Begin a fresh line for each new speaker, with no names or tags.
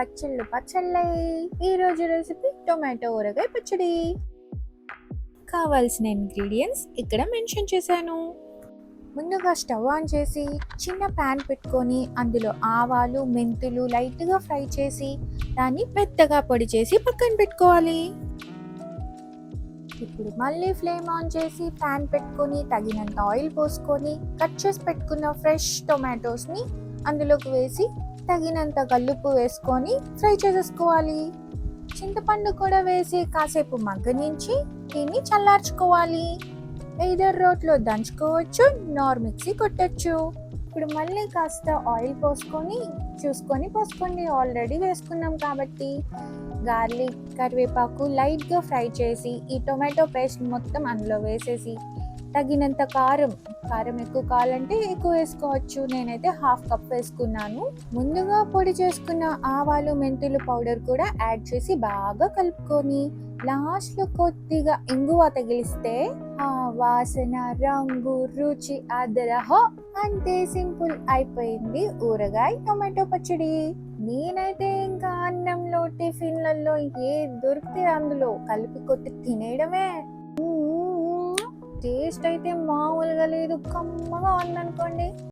పచ్చళ్ళై. ఈరోజు recipe tomato ఊరగాయ పచ్చడి. కావాల్సిన ఇంగ్రీడియంట్స్ ఇక్కడ మెన్షన్ చేశాను. ముందుగా స్టవ్ ఆన్ చేసి చిన్న ప్యాన్ పెట్టుకొని అందులో ఆవాలు, మెంతులు లైట్గా ఫ్రై చేసి దాన్ని పెద్దగా పొడి చేసి పక్కన పెట్టుకోవాలి. ఇప్పుడు మళ్ళీ ఫ్లేమ్ ఆన్ చేసి ప్యాన్ పెట్టుకొని తగినంత ఆయిల్ పోసుకొని కట్ చేసి పెట్టుకున్న ఫ్రెష్ టొమాటోస్ని అందులోకి వేసి తగినంత కల్లుప్పు వేసుకొని ఫ్రై చేసేసుకోవాలి. చింతపండు కూడా వేసి కాసేపు మగ్గనించి దీన్ని చల్లార్చుకోవాలి. ఎయిదర్ రోట్లో దంచుకోవచ్చు, మిక్సీ కొట్టచ్చు. ఇప్పుడు మళ్ళీ కాస్త ఆయిల్ పోసుకోండి. ఆల్రెడీ వేసుకున్నాం కాబట్టి గార్లిక్, కరివేపాకు లైట్గా ఫ్రై చేసి ఈ టొమాటో పేస్ట్ మొత్తం అందులో వేసేసి తగినంత కారం ఎక్కువ కావాలంటే ఎక్కువ వేసుకోవచ్చు. నేనైతే 1/2 కప్ వేసుకున్నాను. ముందుగా పొడి చేసుకున్న ఆవాలు, మెంతులు పౌడర్ కూడా యాడ్ చేసి బాగా కలుపుకొని లాస్ట్లో కొద్దిగా ఇంగువ తగిలిస్తే ఆ వాసన, రంగు, రుచి అదరహో. అంతే, సింపుల్ అయిపోయింది ఊరగాయ టొమాటో పచ్చడి. నేనైతే ఇంకా అన్నంలో, టిఫిన్లలో ఏ దొరికితే అందులో కలిపి కొట్టి తినేయడమే. టేస్ట్ అయితే మామూలుగా లేదు, కమ్మగా ఉందనుకోండి.